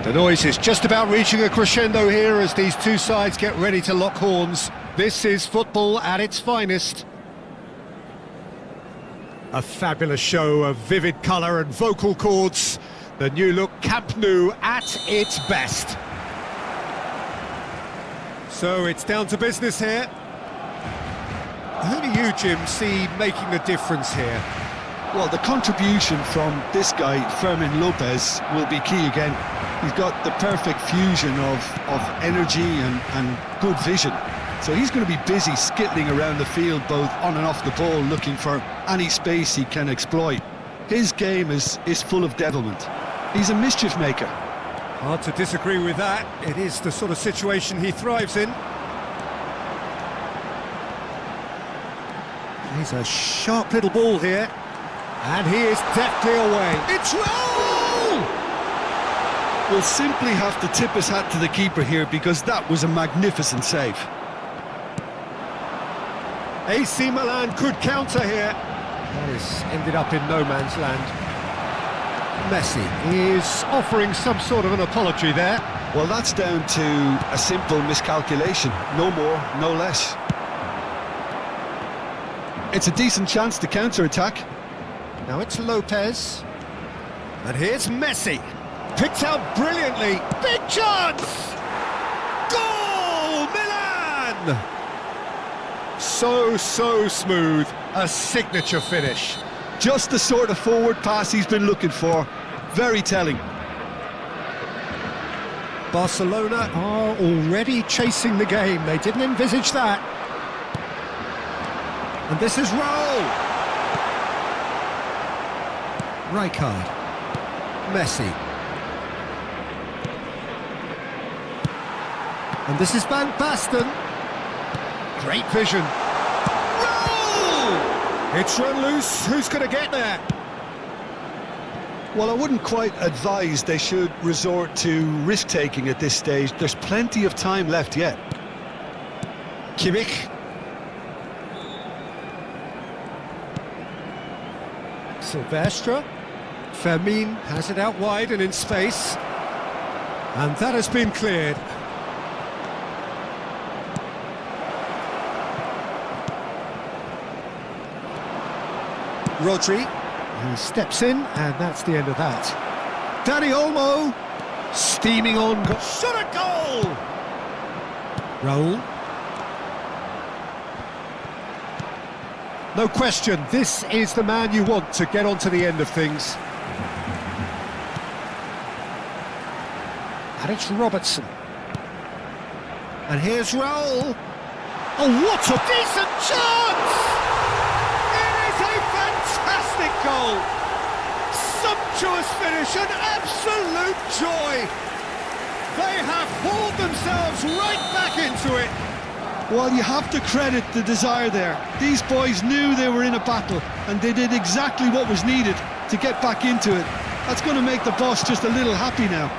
The noise is just about reaching a crescendo here as these two sides get ready to lock horns. This is football at its finest. A fabulous show of vivid colour and vocal cords. The new look Camp Nou at its best. So it's down to business here. Who do you, Jim, see making the difference here? Well, the contribution from this guy, Fermin Lopez, will be key again. He's got the perfect fusion of energy and good vision. So he's going to be busy skittling around the field, both on and off the ball, looking for any space he can exploit. His game is full of devilment. He's a mischief maker. Hard to disagree with that. It is the sort of situation he thrives in. He's a sharp little ball here. And he is deftly away. It's roll! We'll simply have to tip his hat to the keeper here because that was a magnificent save. AC Milan could counter here. That has ended up in no man's land. Messi is offering some sort of an apology there. Well, that's down to a simple miscalculation. No more, no less. It's a decent chance to counter-attack. Now it's Lopez. And here's Messi. Picked out brilliantly. Big chance! Goal! Milan! So smooth. A signature finish. Just the sort of forward pass he's been looking for. Very telling. Barcelona are already chasing the game. They didn't envisage that. And this is Raul. Rijkaard. Messi. And this is Van Basten. Great vision. Raul! It's run loose. Who's going to get there? Well, I wouldn't quite advise they should resort to risk-taking at this stage. There's plenty of time left yet. Kimmich. Silvestre. Fermin has it out wide and in space. And that has been cleared. Rodri. He steps in, and that's the end of that. Dani Olmo. Steaming on. Shot a goal! Raul. No question, this is the man you want to get onto the end of things. And it's Robertson. And here's Raul. Oh, what a decent chance! It is a fantastic goal! Sumptuous finish, an absolute joy! They have hauled themselves right back into it. Well, you have to credit the desire there. These boys knew they were in a battle, and they did exactly what was needed to get back into it. That's going to make the boss just a little happy now.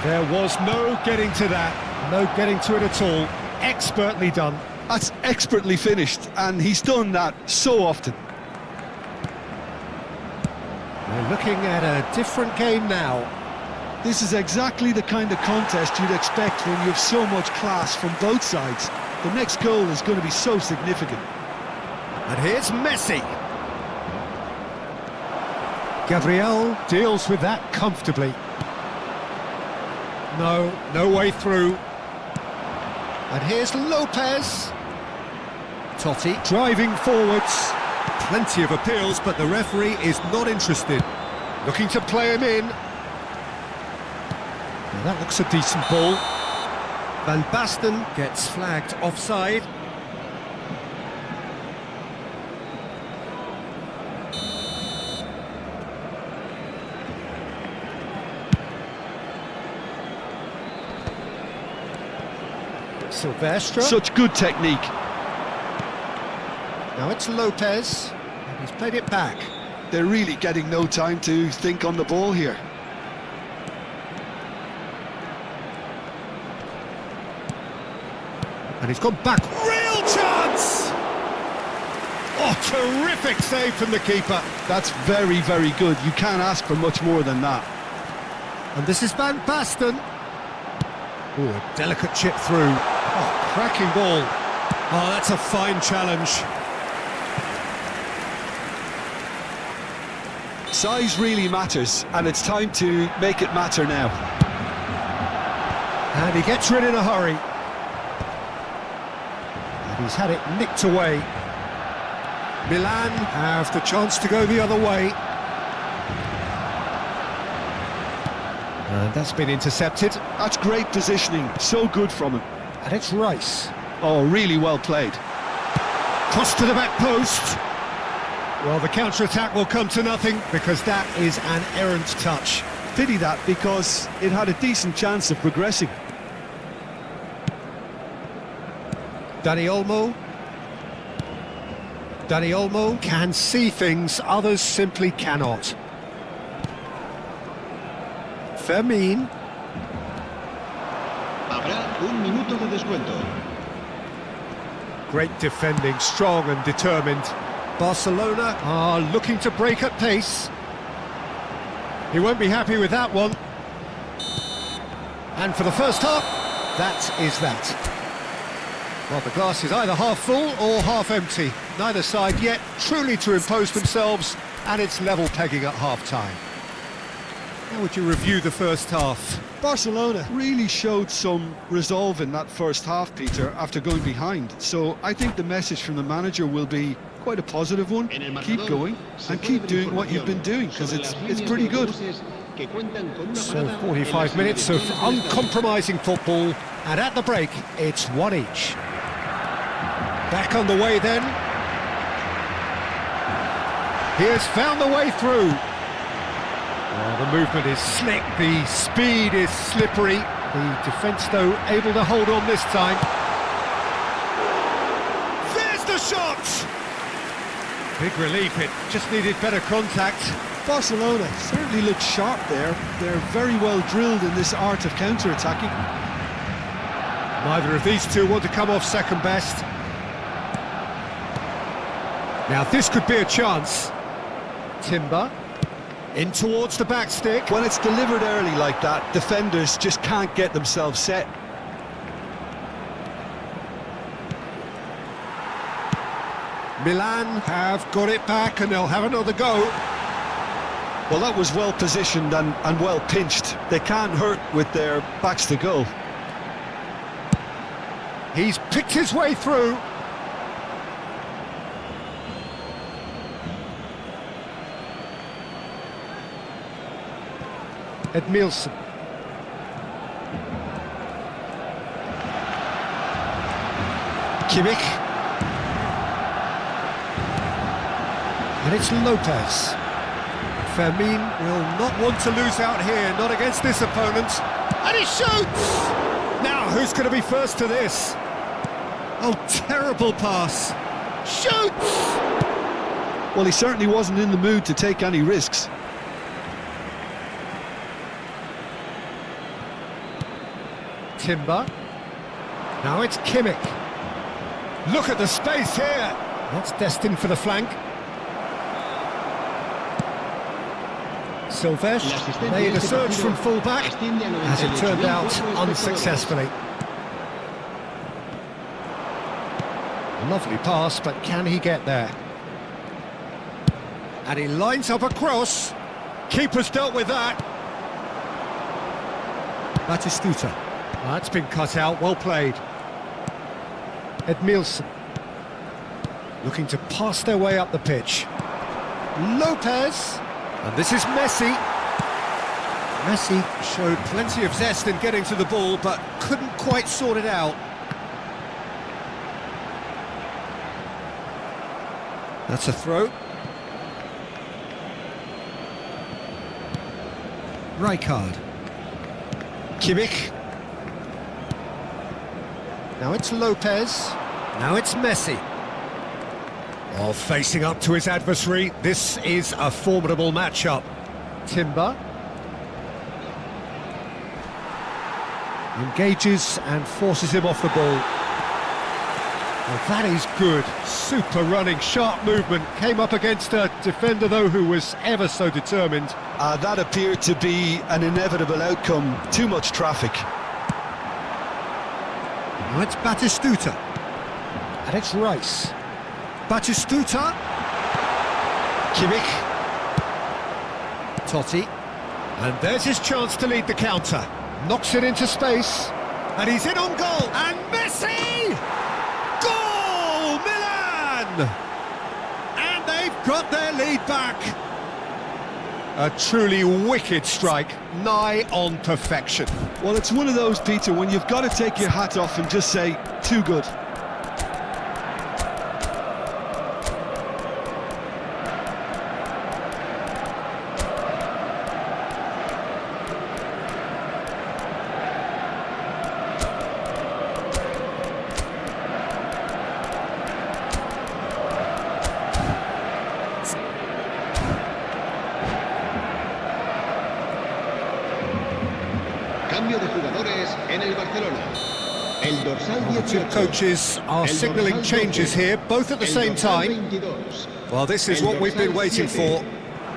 There was no getting to that, no getting to it at all. Expertly done. That's expertly finished, and he's done that so often. We're looking at a different game now. This is exactly the kind of contest you'd expect when you have so much class from both sides. The next goal is going to be so significant. And here's Messi. Gabriel deals with that comfortably. No way through. And here's Lopez. Totti driving forwards. Plenty of appeals, but the referee is not interested. Looking to play him in. Now that looks a decent ball. Van Basten gets flagged offside. Silvestre. Such good technique. Now it's Lopez. And he's played it back. They're really getting no time to think on the ball here. And he's gone back. Real chance! Oh, terrific save from the keeper. That's very, very good. You can't ask for much more than that. And this is Van Basten. Oh, a delicate chip through. Oh, cracking ball. Oh, that's a fine challenge. Size really matters, and it's time to make it matter now. And he gets rid in a hurry. And he's had it nicked away. Milan have the chance to go the other way. And that's been intercepted. That's great positioning, so good from him. And it's Rice. Oh, really well played. Cross to the back post. Well, the counter-attack will come to nothing because that is an errant touch. Pity that, because it had a decent chance of progressing. Dani Olmo. Dani Olmo can see things others simply cannot. Fermin. Habrá un minuto de descuento. Great defending, strong and determined. Barcelona are looking to break at pace. He won't be happy with that one. And for the first half, that is that. Well, the glass is either half full or half empty. Neither side yet truly to impose themselves, and it's level pegging at half-time. How would you review the first half? Barcelona really showed some resolve in that first half, Peter, after going behind. So I think the message from the manager will be quite a positive one. Keep going and keep doing what you've been doing, because it's pretty good. So 45 minutes of uncompromising football, and at the break, it's one each. Back on the way then. He has found the way through. Oh, the movement is slick, the speed is slippery. The defence, though, able to hold on this time. There's the shot! Big relief, it just needed better contact. Barcelona certainly looked sharp there. They're very well drilled in this art of counter-attacking. Neither of these two want to come off second best. Now this could be a chance. Timber in towards the back stick. When it's delivered early like that, defenders just can't get themselves set. Milan have got it back and they'll have another go. Well, that was well positioned and well pinched. They can't hurt with their backs to goal. He's picked his way through. Edmilson. Kimmich. And it's Lopez. Fermin will not want to lose out here, not against this opponent. And he shoots! Now, who's going to be first to this? Oh, terrible pass. Shoots! Well, he certainly wasn't in the mood to take any risks. Timber. Now it's Kimmich. Look at the space here. That's destined for the flank. Silvesh made a surge from full-back, as it turned out unsuccessfully. A lovely pass, but can he get there? And he lines up a cross. Keeper's dealt with that. Batistuta. That's been cut out, well played. Edmilson. Looking to pass their way up the pitch. Lopez. And this is Messi. Messi showed plenty of zest in getting to the ball, but couldn't quite sort it out. That's a throw. Rijkaard. Kimmich. Now it's Lopez. Now it's Messi. Oh, facing up to his adversary. This is a formidable matchup. Timber. Engages and forces him off the ball. Well, that is good. Super running, sharp movement. Came up against a defender, though, who was ever so determined. That appeared to be an inevitable outcome. Too much traffic. Now it's Batistuta. And it's Rice. Batistuta. Kimmich. Totti. And there's his chance to lead the counter. Knocks it into space. And he's in on goal. And Messi! Goal! Milan! And they've got their lead back. A truly wicked strike, nigh on perfection. Well, it's one of those, Peter, when you've got to take your hat off and just say, too good. Cambio de jugadores en el Barcelona. El dorsal The two 18. coaches are signalling changes here, both at the same time. Well, this is what we've been waiting for.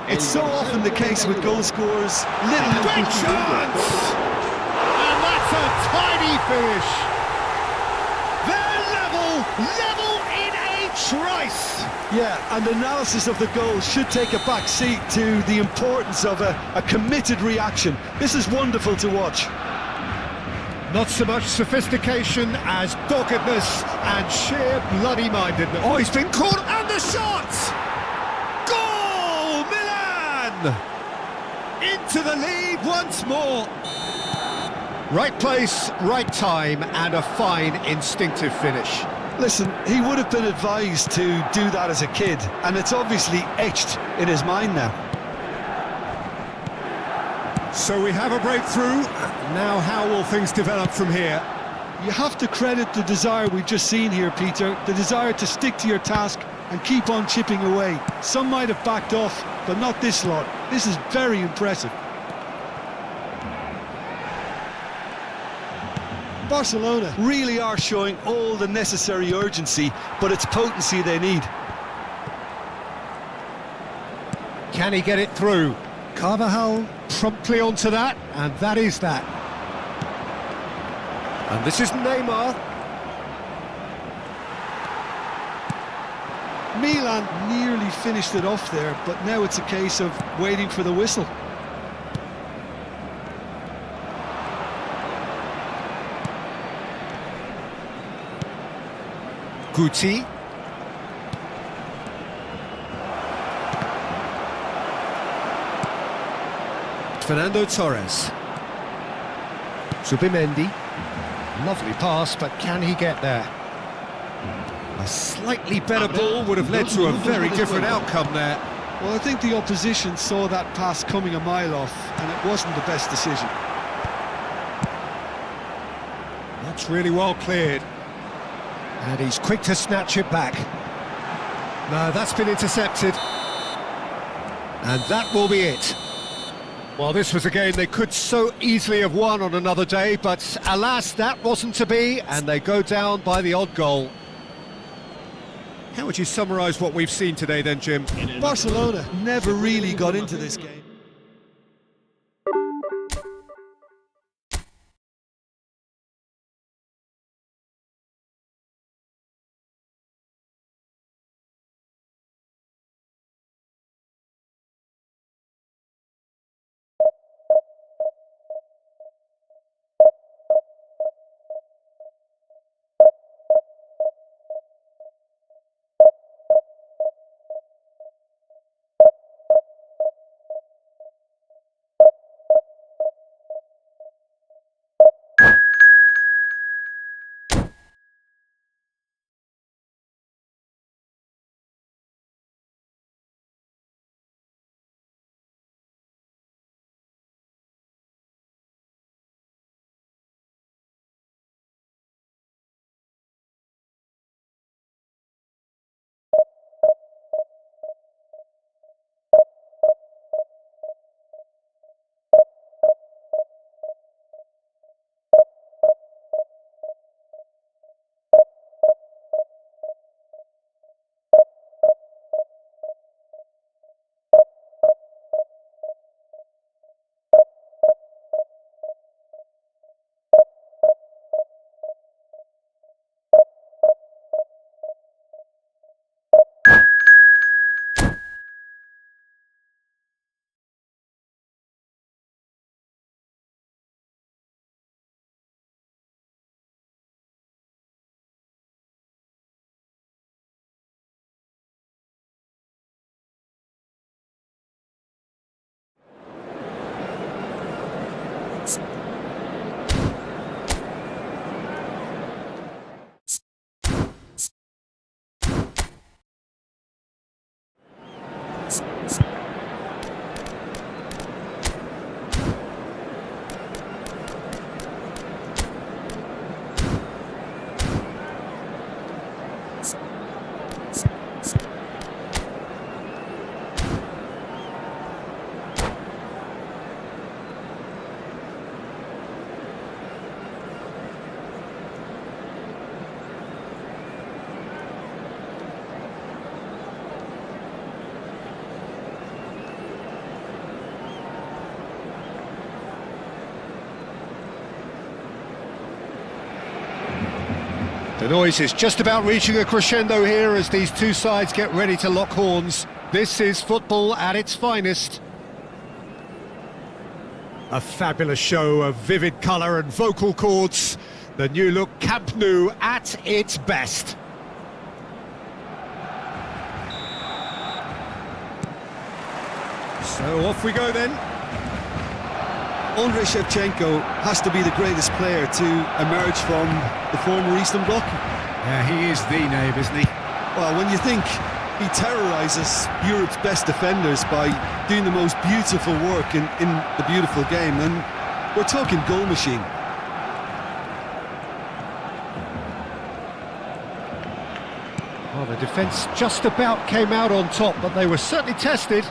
It's so often the case with goal scorers. Little Great chance! And that's a tidy finish. They're level in a trice. Yeah, and analysis of the goal should take a back seat to the importance of a committed reaction. This is wonderful to watch. Not so much sophistication as doggedness and sheer bloody-mindedness. Oh, he's been caught, and the shot! Goal, Milan! Into the lead once more. Right place, right time, and a fine instinctive finish. Listen, he would have been advised to do that as a kid, and it's obviously etched in his mind now. So we have a breakthrough. Now how will things develop from here? You have to credit the desire we've just seen here, Peter, the desire to stick to your task and keep on chipping away. Some might have backed off, but not this lot. This is very impressive. Barcelona really are showing all the necessary urgency, but it's potency they need. Can he get it through? Carvajal promptly onto that, and that is that. And this is Neymar. Milan nearly finished it off there, but now it's a case of waiting for the whistle. Guti. Fernando Torres. Zubimendi. Lovely pass, but can he get there? A slightly better ball would have led to a very different outcome there. Well, I think the opposition saw that pass coming a mile off, and it wasn't the best decision. That's really well cleared. And he's quick to snatch it back. No, that's been intercepted. And that will be it. Well, this was a game they could so easily have won on another day, but alas, that wasn't to be, and they go down by the odd goal. How would you summarise what we've seen today then, Jim? Barcelona never really got into this game. The noise is just about reaching a crescendo here as these two sides get ready to lock horns. This is football at its finest. A fabulous show of vivid colour and vocal cords. The new look Camp Nou at its best. So off we go then. Andrei Shevchenko has to be the greatest player to emerge from the former Eastern Bloc. Yeah, he is the name, isn't he? Well, when you think he terrorises Europe's best defenders by doing the most beautiful work in the beautiful game, then we're talking goal machine. Well, the defence just about came out on top, but they were certainly tested.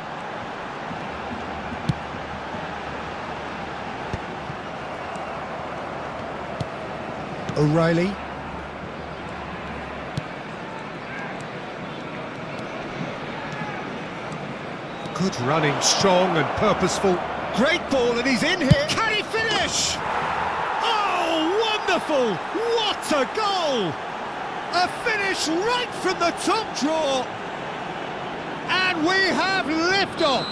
O'Reilly. Good running, strong and purposeful. Great ball, and he's in here. Can he finish? Oh, wonderful! What a goal! A finish right from the top drawer. And we have liftoff.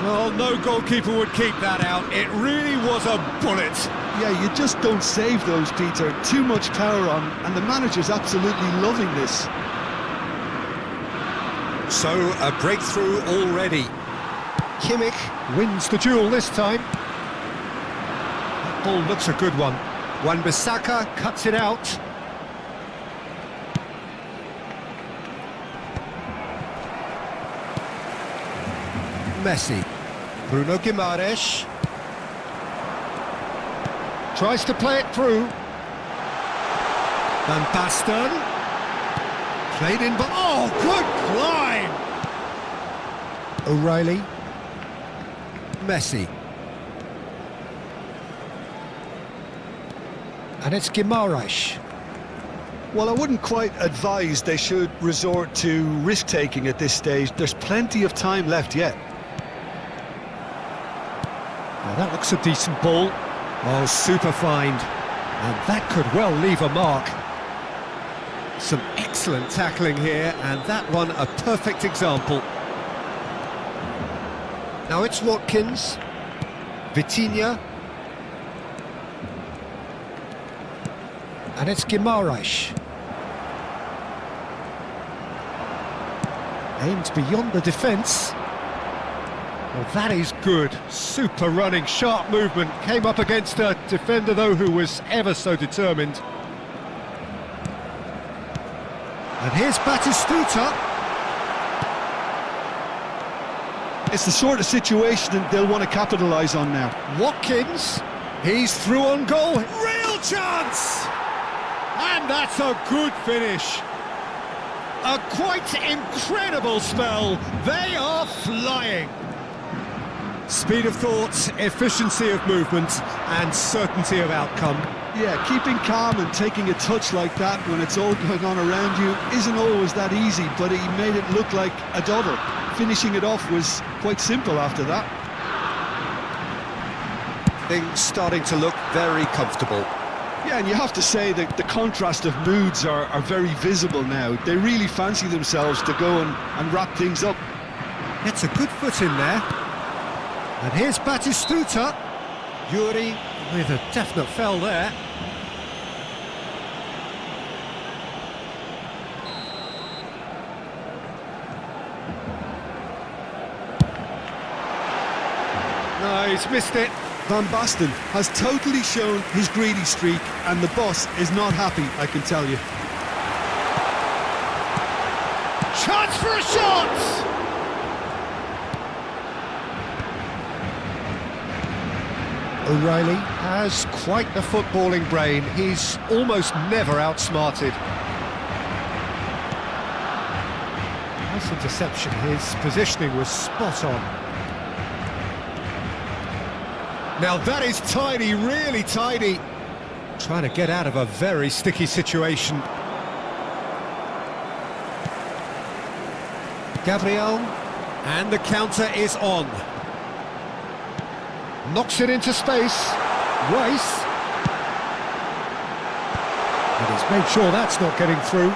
Well, no goalkeeper would keep that out. It really was a bullet. Yeah, you just don't save those, Peter. Too much power on, and the manager's absolutely loving this. So, a breakthrough already. Kimmich wins the duel this time. That ball looks a good one. Wan-Bissaka cuts it out. Messi. Bruno Guimaraes. Tries to play it through. Van Basten. Played in, but oh, good climb! O'Reilly. Messi. And it's Guimaraes. Well, I wouldn't quite advise they should resort to risk-taking at this stage. There's plenty of time left yet. Well, that looks a decent ball. Oh, super find. And that could well leave a mark. Some excellent tackling here, and that one a perfect example. Now it's Watkins. Vitinha. And it's Guimaraes. Aimed beyond the defence. Well, that is good. Super running, sharp movement. Came up against a defender, though, who was ever so determined. And here's Batistuta. It's the sort of situation that they'll want to capitalise on now. Watkins. He's through on goal. Real chance! And that's a good finish. A quite incredible spell. They are flying. Speed of thought, efficiency of movement, and certainty of outcome. Yeah, keeping calm and taking a touch like that when it's all going on around you isn't always that easy, but he made it look like a double. Finishing it off was quite simple after that. Things starting to look very comfortable. Yeah, and you have to say that the contrast of moods are very visible now. They really fancy themselves to go and wrap things up. It's a good foot in there. And here's Batistuta. Yuri with a definite foul there. No, he's missed it. Van Basten has totally shown his greedy streak, and the boss is not happy, I can tell you. Chance for a shot! O'Reilly has quite the footballing brain. He's almost never outsmarted. Nice interception. His positioning was spot on. Now that is tidy, really tidy. Trying to get out of a very sticky situation. Gabriel, and the counter is on. Knocks it into space. Rice. And he's made sure that's not getting through.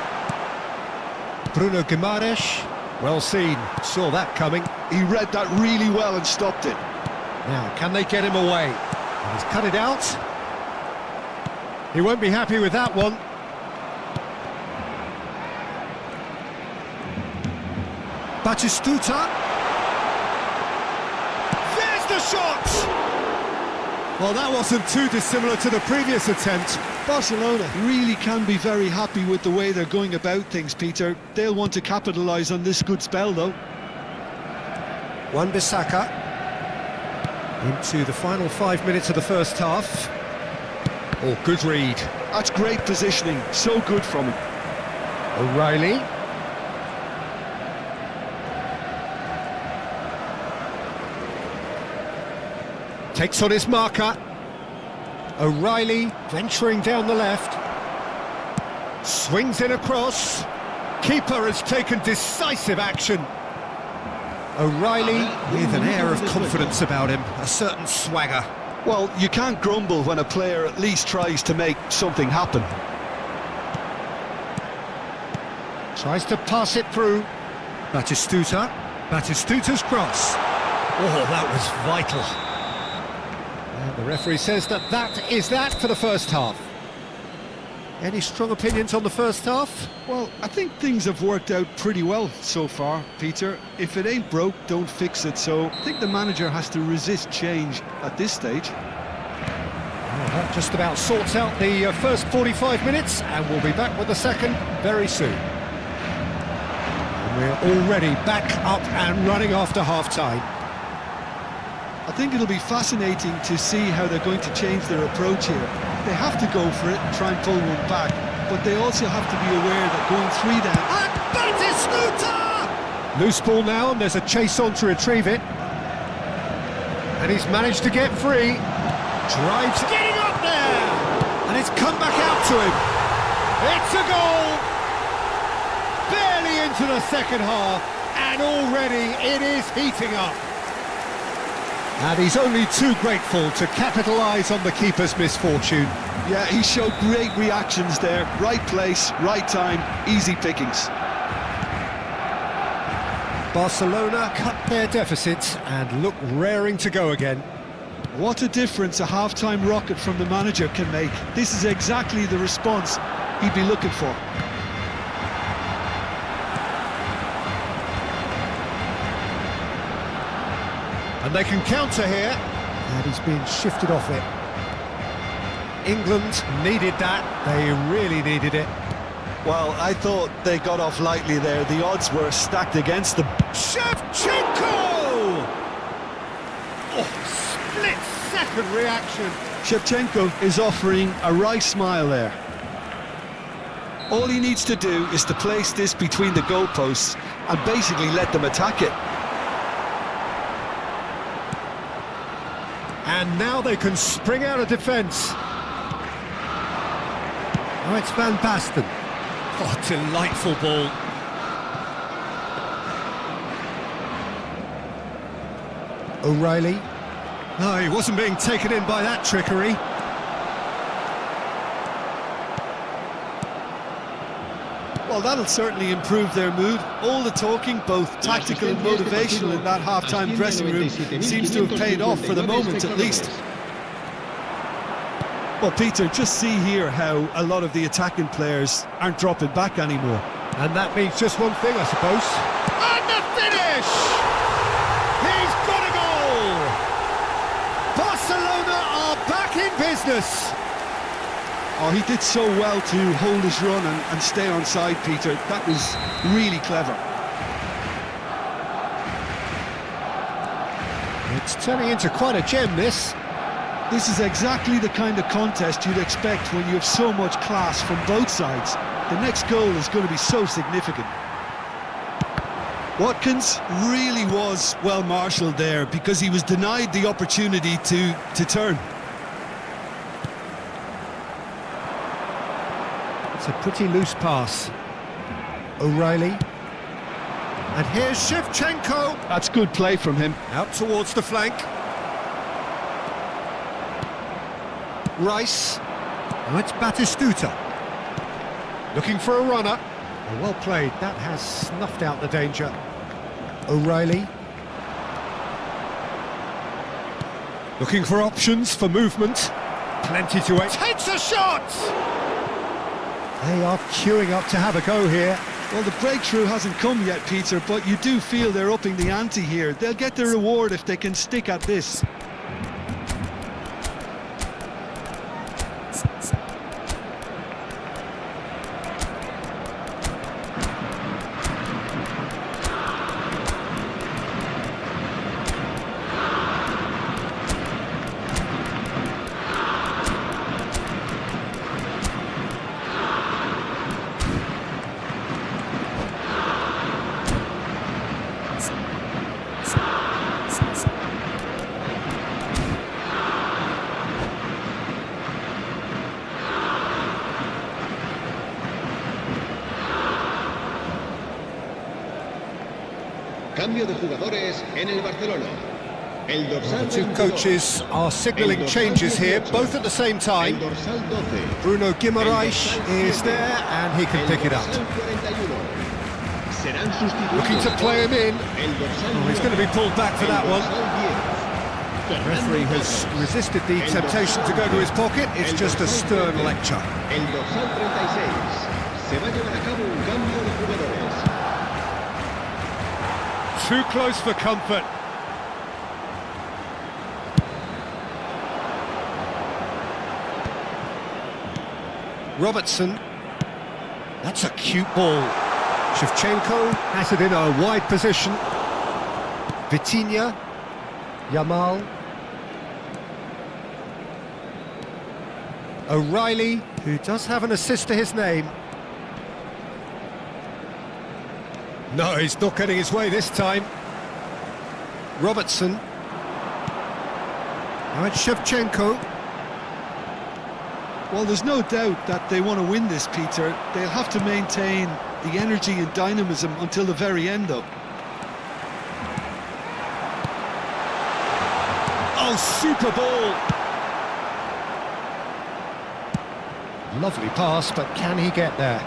Bruno Guimaraes, well seen, saw that coming. He read that really well and stopped it. Now, can they get him away? And he's cut it out. He won't be happy with that one. Batistuta. There's the shot! Well, that wasn't too dissimilar to the previous attempt. Barcelona really can be very happy with the way they're going about things, Peter. They'll want to capitalise on this good spell, though. Wan-Bissaka into the final 5 minutes of the first half. Oh, good read. That's great positioning, so good from him. O'Reilly. Takes on his marker. O'Reilly venturing down the left. Swings in across. Keeper has taken decisive action. O'Reilly with an air of confidence about him, a certain swagger. Well, you can't grumble when a player at least tries to make something happen. Tries to pass it through. Batistuta. Batistuta's cross. Oh, that was vital. And the referee says that is that for the first half. Any strong opinions on the first half? Well, I think things have worked out pretty well so far, Peter. If it ain't broke, don't fix it. So I think the manager has to resist change at this stage. Well, that just about sorts out the first 45 minutes, and we'll be back with the second very soon. And we're already back up and running after half-time. I think it'll be fascinating to see how they're going to change their approach here. They have to go for it and try and pull one back, but they also have to be aware that going 3 down... And Batistuta! Loose ball now, and there's a chase on to retrieve it. And he's managed to get free. Drives, getting up there! And it's come back out to him. It's a goal! Barely into the second half, and already it is heating up. And he's only too grateful to capitalise on the keeper's misfortune. Yeah, he showed great reactions there. Right place, right time, easy pickings. Barcelona cut their deficit and look raring to go again. What a difference a half-time rocket from the manager can make. This is exactly the response he'd be looking for. And they can counter here. And he's been shifted off it. England needed that. They really needed it. Well, I thought they got off lightly there. The odds were stacked against them. Shevchenko! Oh, split-second reaction. Shevchenko is offering a wry smile there. All he needs to do is to place this between the goalposts and basically let them attack it. And now they can spring out of defence. Now it's Van Basten. Oh, delightful ball. O'Reilly. No, he wasn't being taken in by that trickery. Well, that'll certainly improve their mood. All the talking, both tactical and motivational in that half-time dressing room, seems to have paid off for the moment at least. Well, Peter, just see here how a lot of the attacking players aren't dropping back anymore. And that means just one thing, I suppose. And the finish! He's got a goal! Barcelona are back in business! Oh, he did so well to hold his run and stay on side, Peter. That was really clever. It's turning into quite a gem, this. This is exactly the kind of contest you'd expect when you have so much class from both sides. The next goal is going to be so significant. Watkins really was well marshalled there because he was denied the opportunity to turn. It's a pretty loose pass. O'Reilly. And here's Shevchenko. That's good play from him. Out towards the flank. Rice. Now it's Batistuta. Looking for a runner. Oh, well played. That has snuffed out the danger. O'Reilly. Looking for options for movement. Plenty to it. Takes a shot! They are queuing up to have a go here. Well, the breakthrough hasn't come yet, Peter, but you do feel they're upping the ante here. They'll get their reward if they can stick at this. Cambio de jugadores en el Barcelona. El dorsal The two 22. coaches are signalling El dorsal changes here, 18. both at the same El time. dorsal 12. Bruno Guimaraes El dorsal is 7. there and he can El pick it up. dorsal 41. Serán sustituidos. Looking to play him in. El dorsal Oh, he's going to be pulled back for El that one. dorsal 10. The referee has resisted the El temptation to go to his pocket. It's El just a dorsal stern 13. lecture. El dorsal 36. Se va a llevar a cabo un cambio de jugadores. Too close for comfort. Robertson. That's a cute ball. Shevchenko has it in a wide position. Vitinha. Yamal. O'Reilly, who does have an assist to his name. No, he's not getting his way this time. Robertson. Now it's Shevchenko. Well, there's no doubt that they want to win this, Peter. They'll have to maintain the energy and dynamism until the very end, though. Oh, super ball! Lovely pass, but can he get there?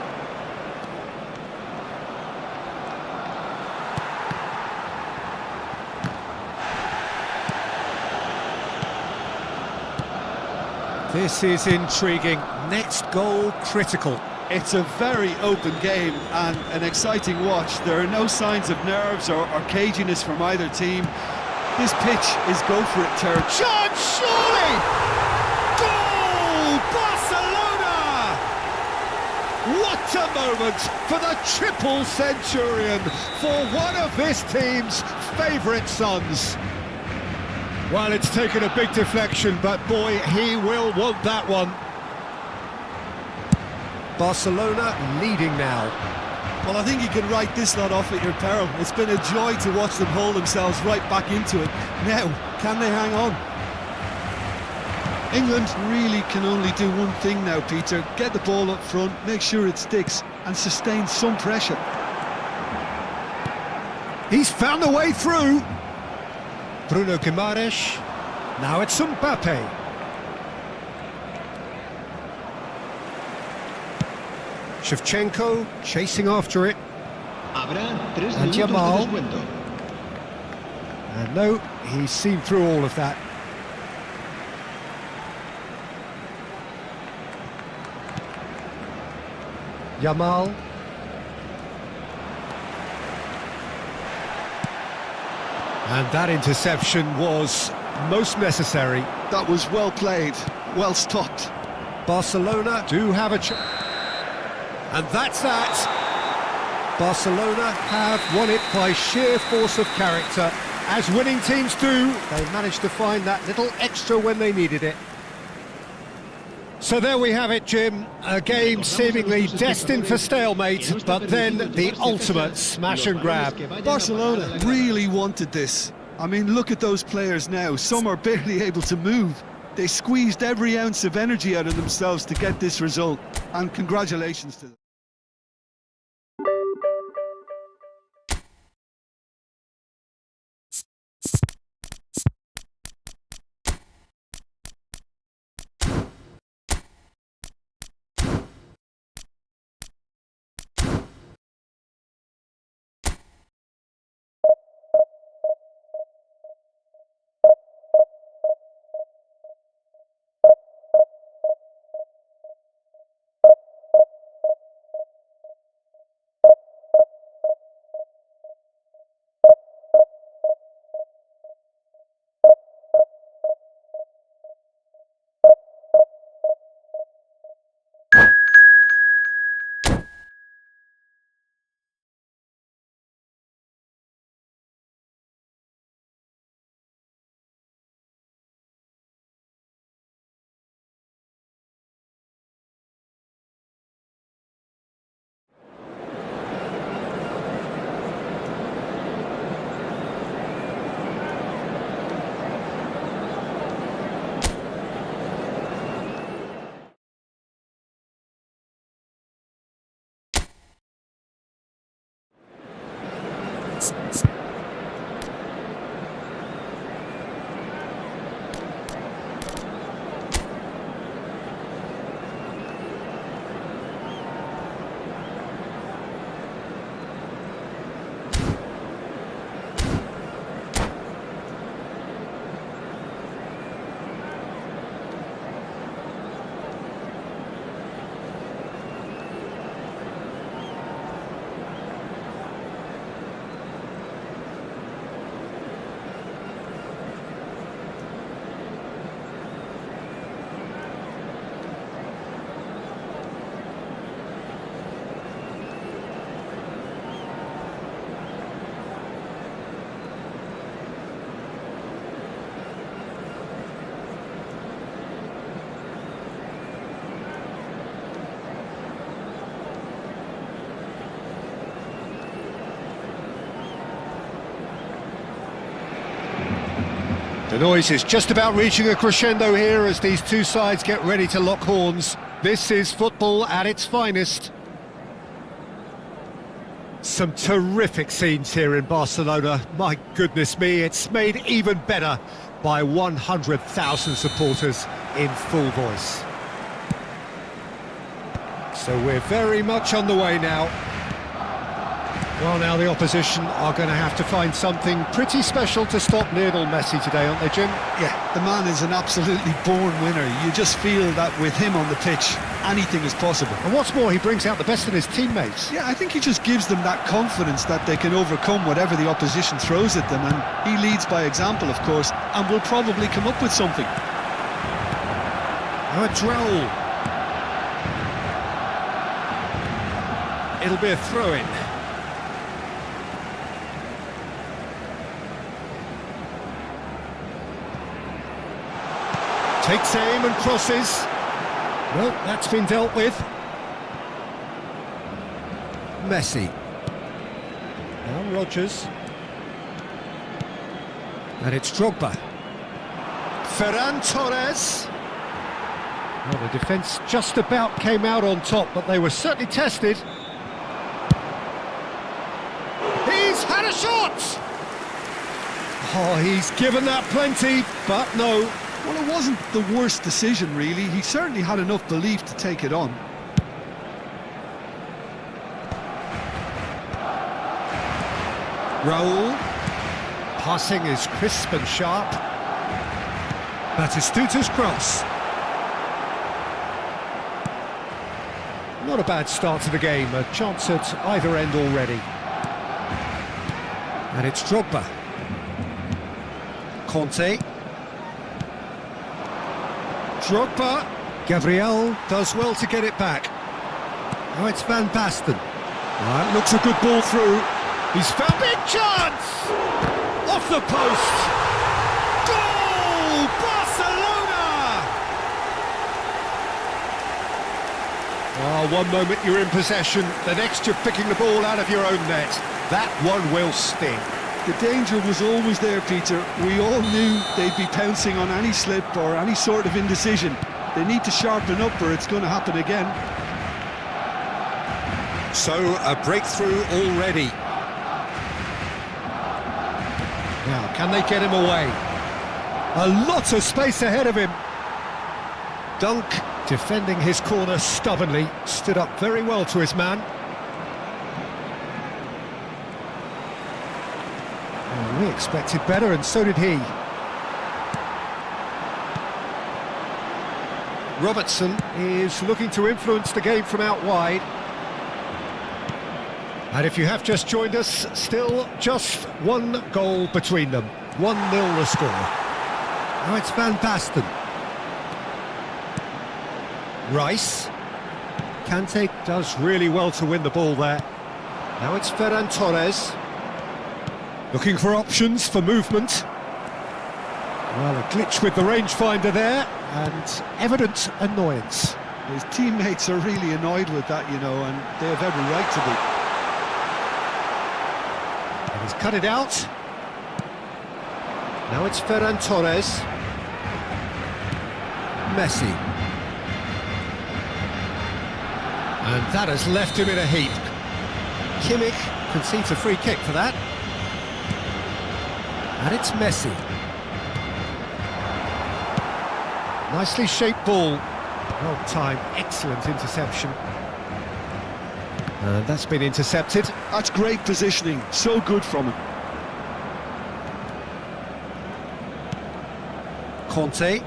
This is intriguing. Next goal critical. It's a very open game and an exciting watch. There are no signs of nerves or caginess from either team. This pitch is go for it territory. John, surely! Goal! Barcelona! What a moment for the triple centurion, for one of this team's favourite sons. Well, it's taken a big deflection, but boy, he will want that one. Barcelona leading now. Well, I think you can write this lot off at your peril. It's been a joy to watch them haul themselves right back into it. Now, can they hang on? England really can only do one thing now, Peter. Get the ball up front, make sure it sticks, and sustain some pressure. He's found a way through. Bruno Guimaraes. Now it's Mbappe. Shevchenko chasing after it. Habrá 3 And minutos de Yamal. descuento. And no, he's seen through all of that. Yamal. And that interception was most necessary. That was well played, well stopped. Barcelona do have a chance. And that's that. Barcelona have won it by sheer force of character. As winning teams do, they managed to find that little extra when they needed it. So there we have it, Jim. A game seemingly destined for stalemate, but then the ultimate smash and grab. Barcelona really wanted this. I mean, look at those players now. Some are barely able to move. They squeezed every ounce of energy out of themselves to get this result. And congratulations to them. The noise is just about reaching a crescendo here as these two sides get ready to lock horns. This is football at its finest. Some terrific scenes here in Barcelona. My goodness me, it's made even better by 100,000 supporters in full voice. So we're very much on the way now. Well, now the opposition are going to have to find something pretty special to stop Lionel Messi today, aren't they, Jim? Yeah, the man is an absolutely born winner. You just feel that with him on the pitch, anything is possible. And what's more, he brings out the best in his teammates. Yeah, I think he just gives them that confidence that they can overcome whatever the opposition throws at them, and he leads by example, of course, and will probably come up with something. Oh, it's Raul. It'll be a throw-in. Takes aim and crosses. Well, that's been dealt with. Messi. Now Rodgers. And it's Drogba. Ferran Torres. Well, the defence just about came out on top, but they were certainly tested. He's had a shot! Oh, he's given that plenty, but no. Well, it wasn't the worst decision, really. He certainly had enough belief to take it on. Raul. Passing is crisp and sharp. Batistuta's cross. Not a bad start to the game, a chance at either end already. And it's Drogba. Conte. Drogba. Gabriel does well to get it back. Now it's Van Basten. That looks a good ball through. He's found big chance! Off the post! Goal! Barcelona! Oh, one moment you're in possession, the next you're picking the ball out of your own net. That one will sting. The danger was always there, Peter. We all knew they'd be pouncing on any slip or any sort of indecision. They need to sharpen up or it's going to happen again. So, a breakthrough already. Now, can they get him away? A lot of space ahead of him. Dunk, defending his corner stubbornly, stood up very well to his man. Oh, we expected better, and so did he. Robertson is looking to influence the game from out wide. And if you have just joined us, still just one goal between them. 1-0 the score. Now it's Van Basten. Rice. Kante does really well to win the ball there. Now it's Ferran Torres. Looking for options for movement. Well, a glitch with the rangefinder there, and evident annoyance. His teammates are really annoyed with that, you know, and they have every right to be. And he's cut it out. Now it's Ferran Torres. Messi. And that has left him in a heap. Kimmich concedes a free kick for that. And it's Messi. Nicely shaped ball. Well timed, excellent interception. And that's been intercepted. That's great positioning, so good from him. Conte.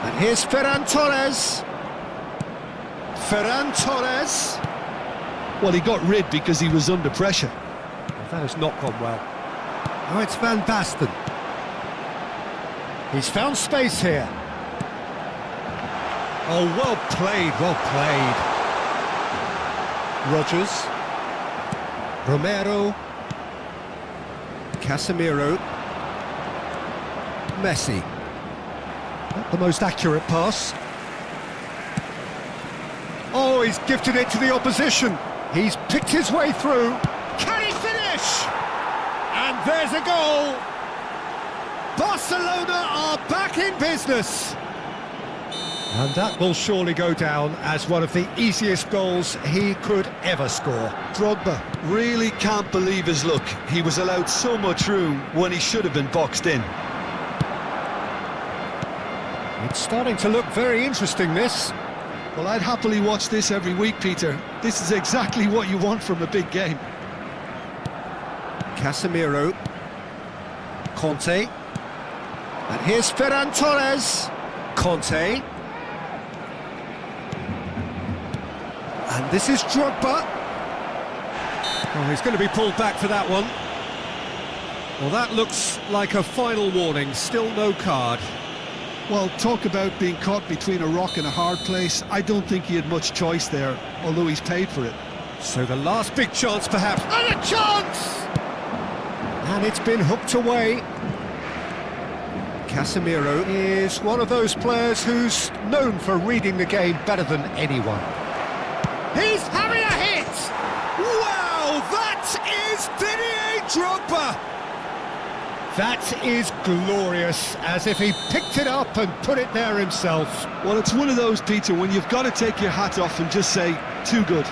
And here's Ferran Torres. Ferran Torres. Well, he got rid because he was under pressure. Well, that has not gone well. Now it's Van Basten. He's found space here. Oh, well played, well played. Rodgers. Romero. Casemiro. Messi. Not the most accurate pass. Oh, he's gifted it to the opposition. He's picked his way through. Can he finish? And there's a goal. Barcelona are back in business. And that will surely go down as one of the easiest goals he could ever score. Drogba really can't believe his luck. He was allowed so much room when he should have been boxed in. It's starting to look very interesting, this. Well, I'd happily watch this every week, Peter. This is exactly what you want from a big game. Casemiro. Conte. And here's Ferran Torres. Conte. And this is Drogba. Oh, he's going to be pulled back for that one. Well, that looks like a final warning. Still no card. Well, talk about being caught between a rock and a hard place. I don't think he had much choice there, although he's paid for it. So the last big chance, perhaps. And a chance! And it's been hooked away. Casemiro is one of those players who's known for reading the game better than anyone. He's having a hit! Wow, that is Didier Drogba! That is glorious, as if he picked it up and put it there himself. Well, it's one of those, Peter, when you've got to take your hat off and just say, too good.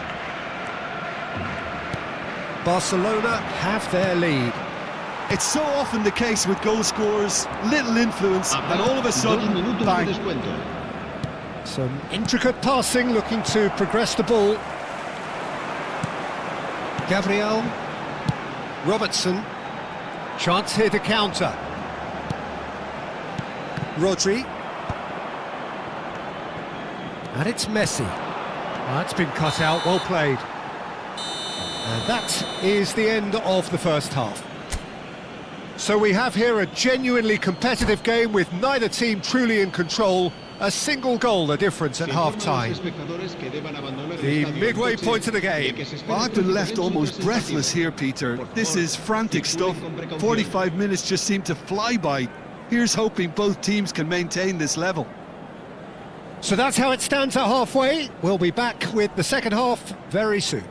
Barcelona have their lead. It's so often the case with goal scorers, little influence, and all of a sudden, bang. Some intricate passing, looking to progress the ball. Gabriel. Robertson. Chance here to counter. Rodri. And it's Messi. That's been cut out, well played. And that is the end of the first half. So we have here a genuinely competitive game with neither team truly in control, A single goal the difference at half-time. The midway point of the game. Well, I've been left almost breathless here, Peter. This is frantic stuff. 45 minutes just seem to fly by. Here's hoping both teams can maintain this level. So that's how it stands at halfway. We'll be back with the second half very soon.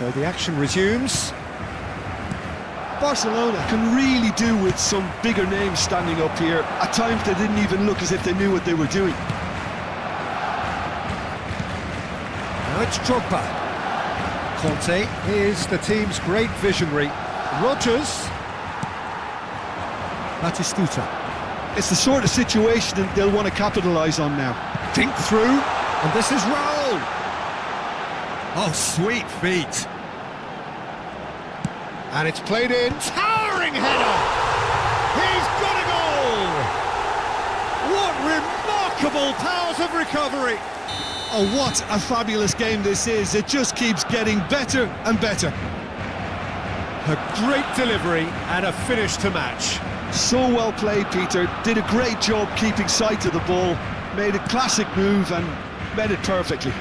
So the action resumes. Barcelona can really do with some bigger names standing up here. At times they didn't even look as if they knew what they were doing. Now it's Drogba. Conte is the team's great visionary. Rodgers. Batistuta. It's the sort of situation that they'll want to capitalise on now. Think through, and this is Raul. Oh, sweet feet. And it's played in. Towering header! He's got a goal! What remarkable powers of recovery! Oh, what a fabulous game this is. It just keeps getting better and better. A great delivery and a finish to match. So well played, Peter. Did a great job keeping sight of the ball. Made a classic move and met it perfectly.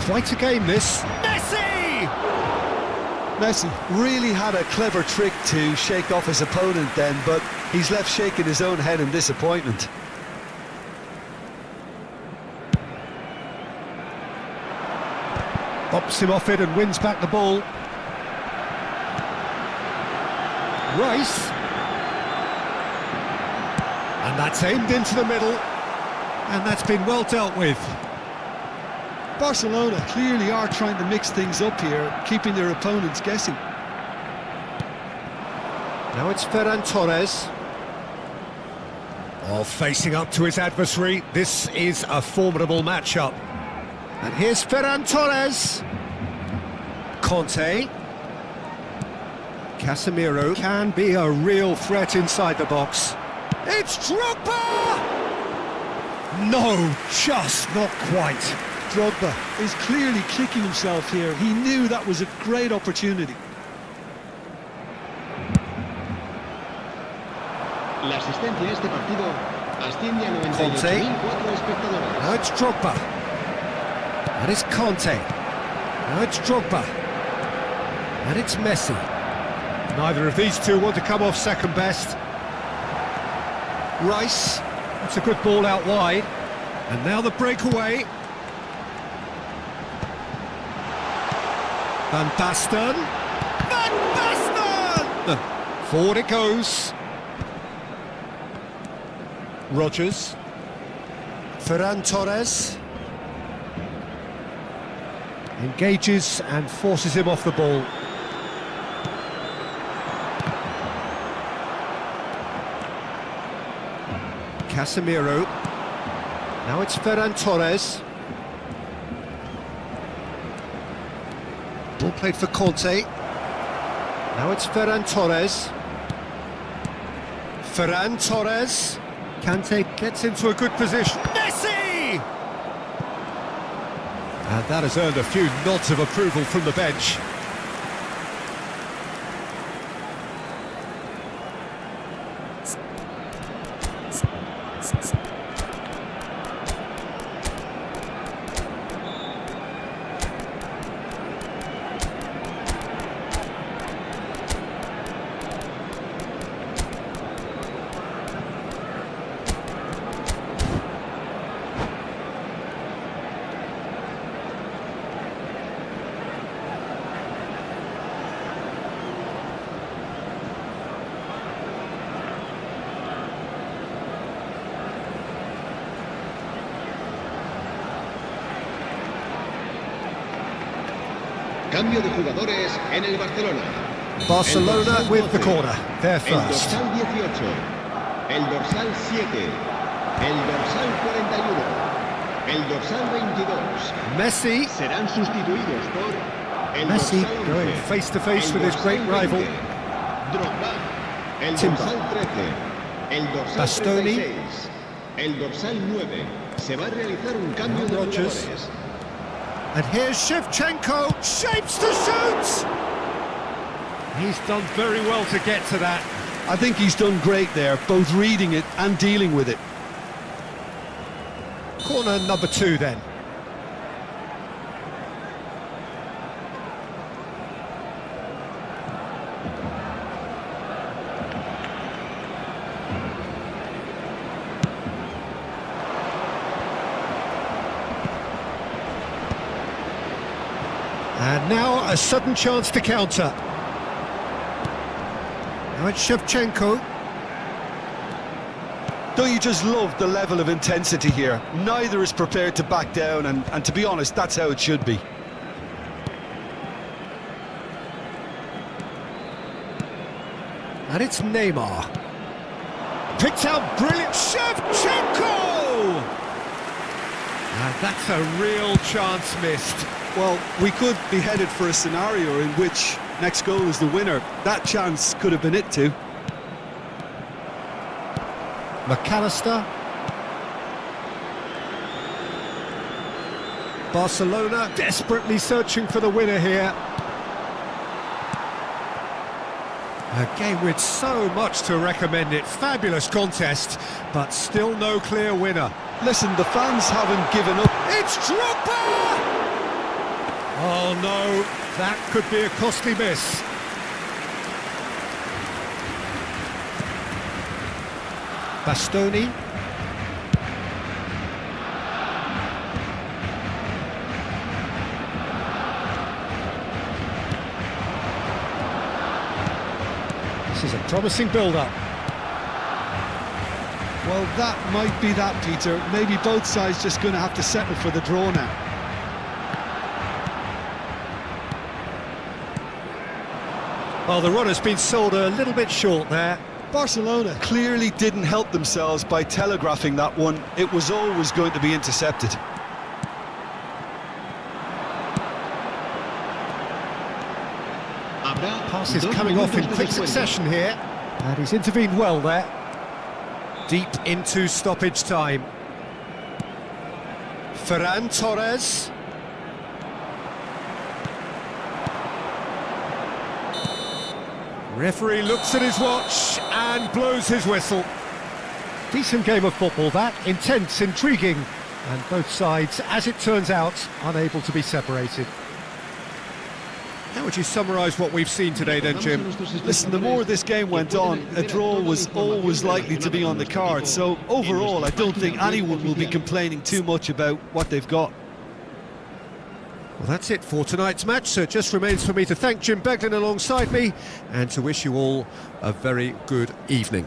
Quite a game, this. Messi! Messi really had a clever trick to shake off his opponent then, but he's left shaking his own head in disappointment. Bops him off it and wins back the ball. Rice. And that's aimed into the middle. And that's been well dealt with. Barcelona clearly are trying to mix things up here, keeping their opponents guessing. Now it's Ferran Torres. Oh, facing up to his adversary. This is a formidable matchup. And here's Ferran Torres. Conte. Casemiro can be a real threat inside the box. It's Drogba! No, just not quite. Drogba is clearly kicking himself here. He knew that was a great opportunity. La asistencia a este partido asciende a Conte. 98.004 espectadores. Now it's Drogba. And it's Conte. Now it's Drogba. And it's Messi. Neither of these two want to come off second best. Rice. That's a good ball out wide. And now the breakaway. Van Basten. Van Basten! Forward it goes. Rodgers. Ferran Torres. Engages and forces him off the ball. Casemiro. Now it's Ferran Torres. Ball played for Conte. Now it's Ferran Torres. Ferran Torres. Kante gets into a good position. Messi! And that has earned a few nods of approval from the bench. Cambio de jugadores en el Barcelona. Barcelona with the corner. They're El first. dorsal 18. El dorsal 7. El dorsal 41. El dorsal 22. Messi. Serán sustituidos por el Messi dorsal 11, going face to face el with his dorsal great rival. 20, Drogba. El Timber. dorsal 13. El dorsal Bastoni. 36. El dorsal 9. Se va a realizar un cambio de Rodgers. jugadores. And here's Shevchenko, shapes to shoot! He's done very well to get to that. I think he's done great there, both reading it and dealing with it. Corner number 2 then. And now a sudden chance to counter. Now it's Shevchenko. Don't you just love the level of intensity here? Neither is prepared to back down, and to be honest, that's how it should be. And it's Neymar. Picked out brilliant Shevchenko! And that's a real chance missed. Well, we could be headed for a scenario in which next goal is the winner. That chance could have been it too. McAllister. Barcelona desperately searching for the winner here. A game with so much to recommend it. Fabulous contest, but still no clear winner. Listen, the fans haven't given up. It's Drogba! Oh no, that could be a costly miss. Bastoni. This is a promising build-up. Well, that might be that, Peter. Maybe both sides just going to have to settle for the draw now. Well, the run has been sold a little bit short there. Barcelona clearly didn't help themselves by telegraphing that one. It was always going to be intercepted. Pass is coming off in quick succession here. And he's intervened well there. Deep into stoppage time. Ferran Torres. Referee looks at his watch and blows his whistle. Decent game of football that, intense, intriguing, and both sides, as it turns out, unable to be separated. How would you summarise what we've seen today then, Jim? Listen, the more this game went on, a draw was always likely to be on the card. So overall, I don't think anyone will be complaining too much about what they've got. Well, that's it for tonight's match, so it just remains for me to thank Jim Beglin alongside me and to wish you all a very good evening.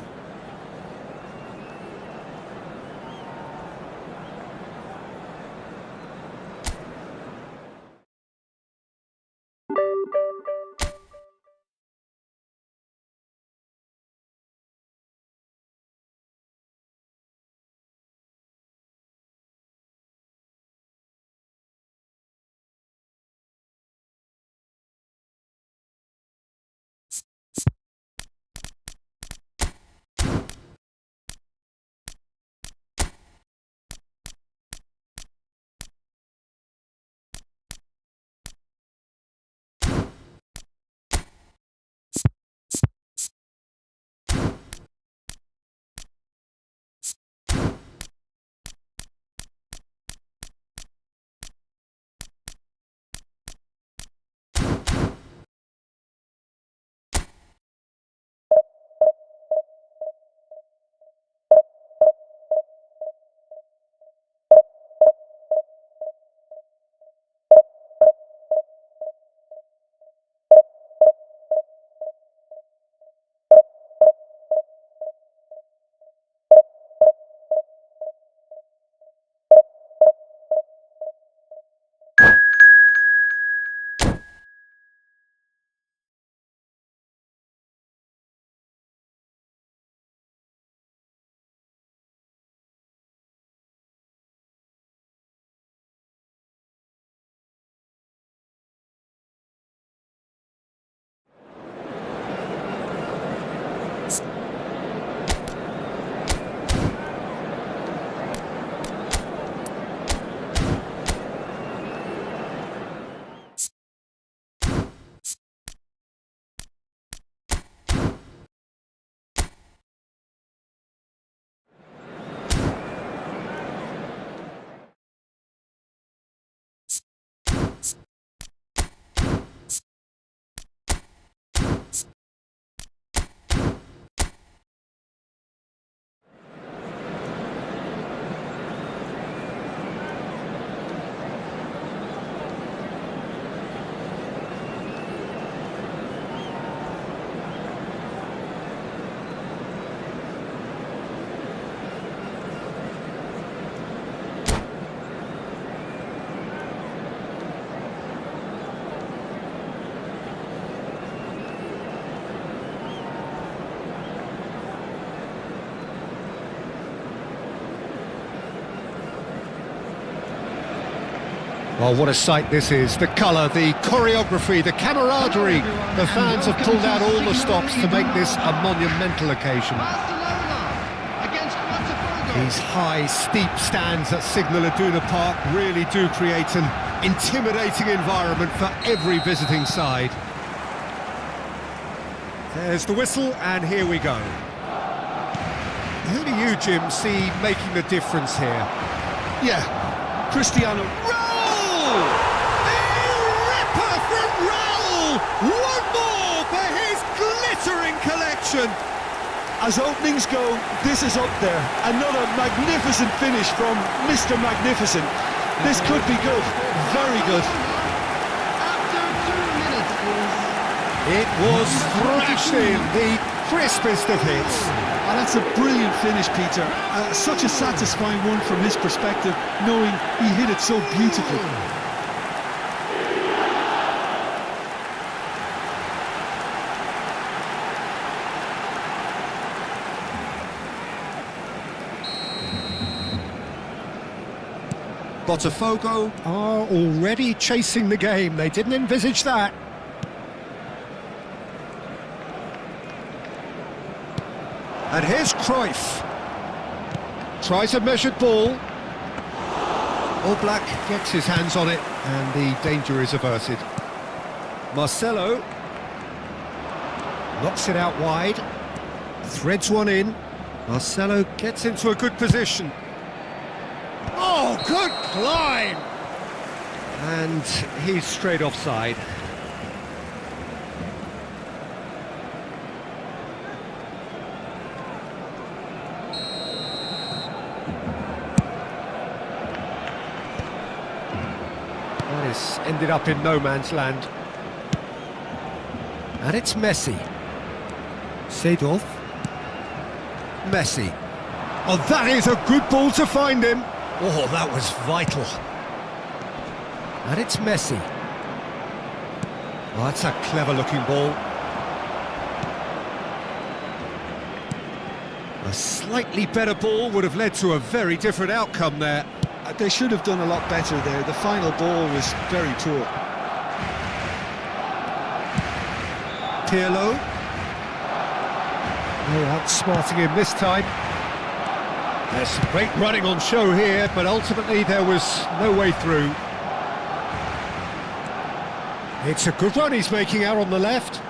Oh, what a sight this is. The colour, the choreography, the camaraderie. The fans have pulled out all the stops to make this a monumental occasion. These high, steep stands at Signal Iduna Park really do create an intimidating environment for every visiting side. There's the whistle, and here we go. Who do you, Jim, see making the difference here? Yeah, Cristiano. A ripper from Raul! One more for his glittering collection! As openings go, this is up there. Another magnificent finish from Mr. Magnificent. This could be good, very good. It was thrashing, the crispest of hits. And that's a brilliant finish, Peter. Such a satisfying one from his perspective, knowing he hit it so beautifully. Botafogo are already chasing the game. They didn't envisage that. And here's Cruyff. Tries a measured ball. Oblak gets his hands on it, and the danger is averted. Marcelo knocks it out wide. Threads one in. Marcelo gets into a good position. Oh, good climb! And he's straight offside. That has ended up in no man's land. And it's Messi. Seedorf. Messi. Oh, that is a good ball to find him. Oh, that was vital. And it's Messi. Oh, that's a clever-looking ball. A slightly better ball would have led to a very different outcome there. They should have done a lot better there. The final ball was very poor. Pirlo. Oh, outsmarting him this time. There's some great running on show here, but ultimately there was no way through. It's a good run he's making out on the left.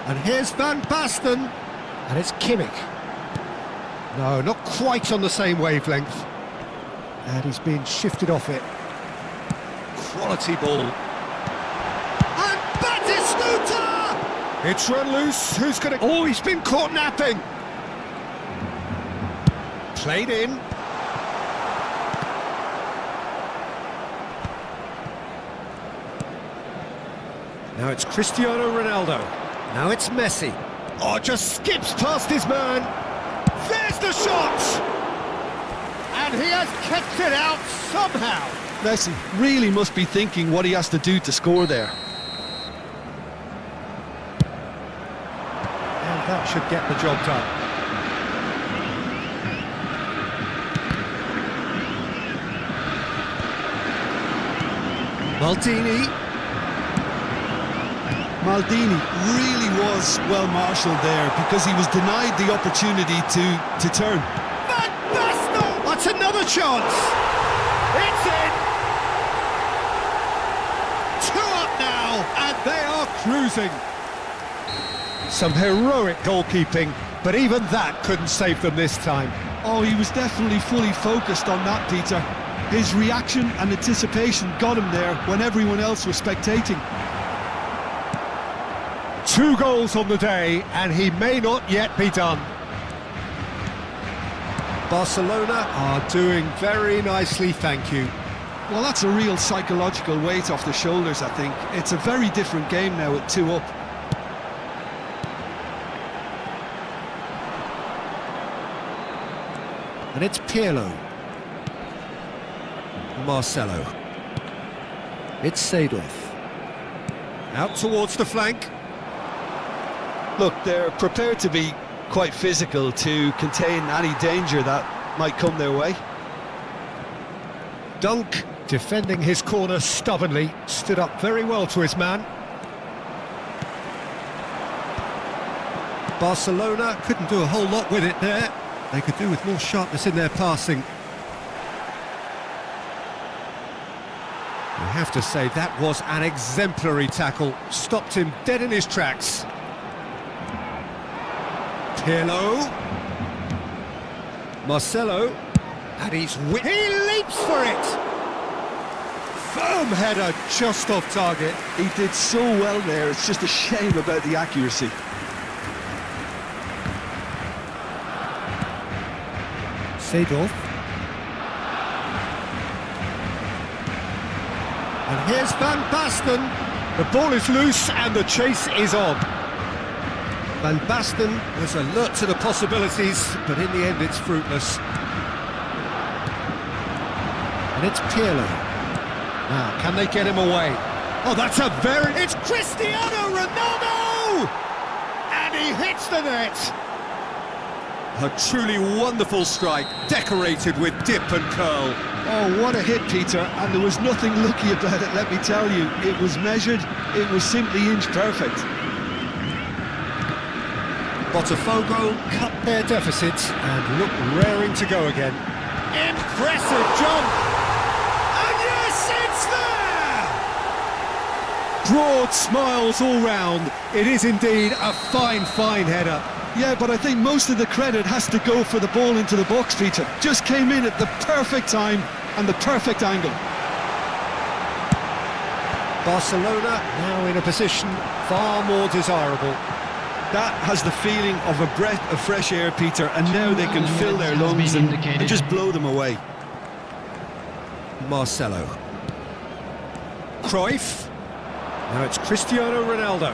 And here's Van Basten. And it's Kimmich. No, not quite on the same wavelength. And he's being shifted off it. Quality ball. And Batistuta! It's run loose. Who's going to... Oh, he's been caught napping. Played in. Now it's Cristiano Ronaldo. Now it's Messi. Oh, just skips past his man. There's the shot! And he has kept it out somehow. Messi really must be thinking what he has to do to score there. And that should get the job done. Maldini really was well marshalled there because he was denied the opportunity to turn. Van Basten! That's another chance! It's in! 2 up now, and they are cruising. Some heroic goalkeeping, but even that couldn't save them this time. Oh, he was definitely fully focused on that, Peter. His reaction and anticipation got him there when everyone else was spectating. 2 goals on the day, and he may not yet be done. Barcelona are doing very nicely, thank you. Well, that's a real psychological weight off the shoulders, I think. It's a very different game now at 2 up. And it's Pirlo. Marcelo. It's Seedorf. Out towards the flank. Look, they're prepared to be quite physical to contain any danger that might come their way. Dunk, defending his corner stubbornly, stood up very well to his man. Barcelona couldn't do a whole lot with it there. They could do with more sharpness in their passing. I have to say that was an exemplary tackle. Stopped him dead in his tracks. Pirlo. Marcelo. And he leaps for it! Firm header just off target. He did so well there, it's just a shame about the accuracy. Seedorf. And here's Van Basten. The ball is loose and the chase is on. Van Basten was alert to the possibilities, but in the end it's fruitless. And it's Pirlo. Now, can they get him away? Oh, that's a very... It's Cristiano Ronaldo! And he hits the net! A truly wonderful strike, decorated with dip and curl. Oh, what a hit, Peter, and there was nothing lucky about it, let me tell you. It was measured, it was simply inch perfect. Botafogo cut their deficit and look raring to go again. Impressive jump! And yes, it's there! Broad smiles all round. It is indeed a fine, fine header. Yeah, but I think most of the credit has to go for the ball into the box, Peter. Just came in at the perfect time and the perfect angle. Barcelona now in a position far more desirable. That has the feeling of a breath of fresh air, Peter, and now they can fill their lungs and just blow them away. Marcelo. Cruyff. Now it's Cristiano Ronaldo.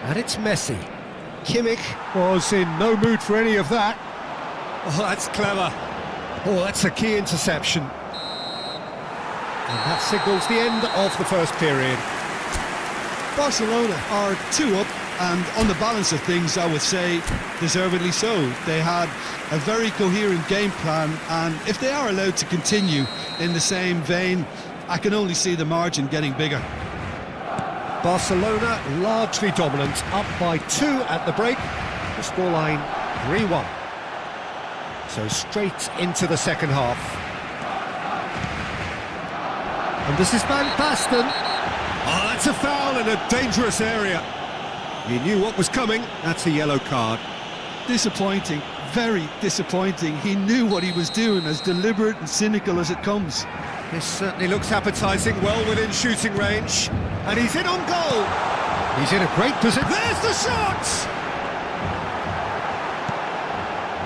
And it's Messi. Kimmich was in no mood for any of that. Oh, that's clever. Oh, that's a key interception. And that signals the end of the first period. Barcelona are 2 up, and on the balance of things, I would say, deservedly so. They had a very coherent game plan, and if they are allowed to continue in the same vein, I can only see the margin getting bigger. Barcelona largely dominant, up by 2 at the break. The scoreline 3-1. So straight into the second half. And this is Van Basten. Oh, that's a foul in a dangerous area. He knew what was coming. That's a yellow card. Disappointing, very disappointing. He knew what he was doing, as deliberate and cynical as it comes. This certainly looks appetising, well within shooting range. And he's in on goal. He's in a great position. There's the shot!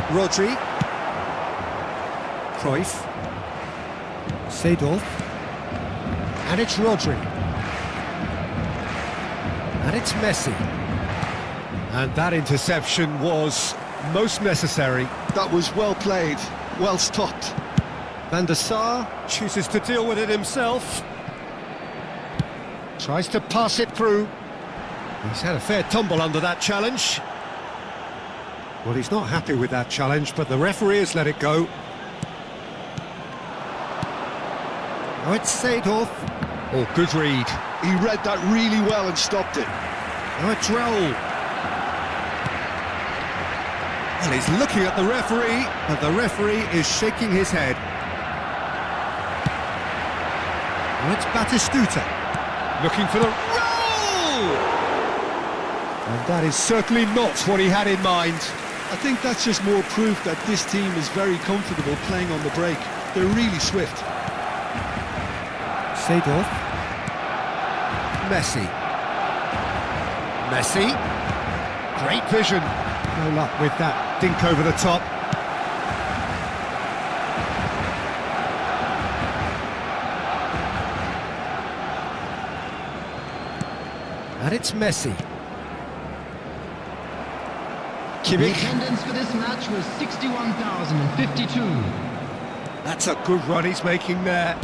Rodri. Cruyff. Seedorf. And it's Rodri. And it's Messi. And that interception was most necessary. That was well played, well stopped. Van der Sar chooses to deal with it himself. Tries to pass it through. He's had a fair tumble under that challenge. Well, he's not happy with that challenge, but the referee has let it go. Now it's Seedorf. Oh, good read. He read that really well and stopped it. Now it's Raul. Well, he's looking at the referee, but the referee is shaking his head. Now it's Batistuta. Looking for the roll! And that is certainly not what he had in mind. I think that's just more proof that this team is very comfortable playing on the break. They're really swift. Seedorf. Messi. Messi. Great vision. No luck with that dink over the top. And it's Messi. The Kimmich. attendance for this match was 61,052. That's a good run he's making there.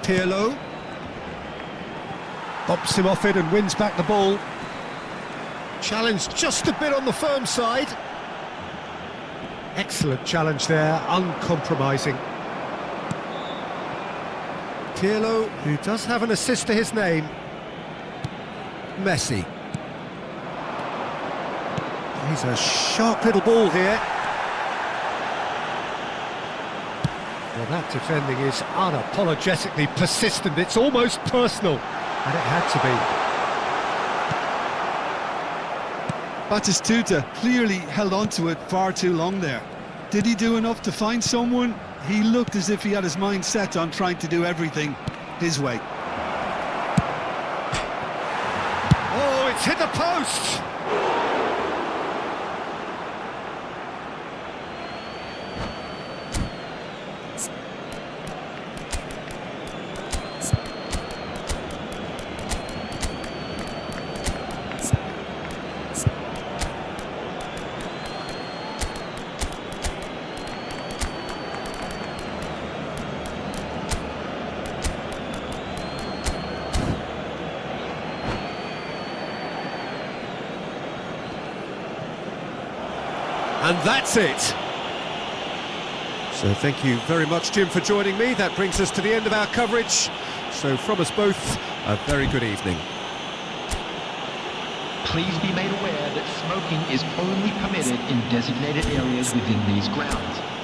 Pirlo. Bumps him off it and wins back the ball. Challenge just a bit on the firm side. Excellent challenge there, uncompromising. Pirlo, who does have an assist to his name. Messi. He's a sharp little ball here. Well, that defending is unapologetically persistent. It's almost personal, and it had to be. Batistuta clearly held on to it far too long there. Did he do enough to find someone? He looked as if he had his mind set on trying to do everything his way. Oh, it's hit the post! And that's it. So thank you very much, Jim, for joining me. That brings us to the end of our coverage. So from us both, a very good evening. Please be made aware that smoking is only permitted in designated areas within these grounds.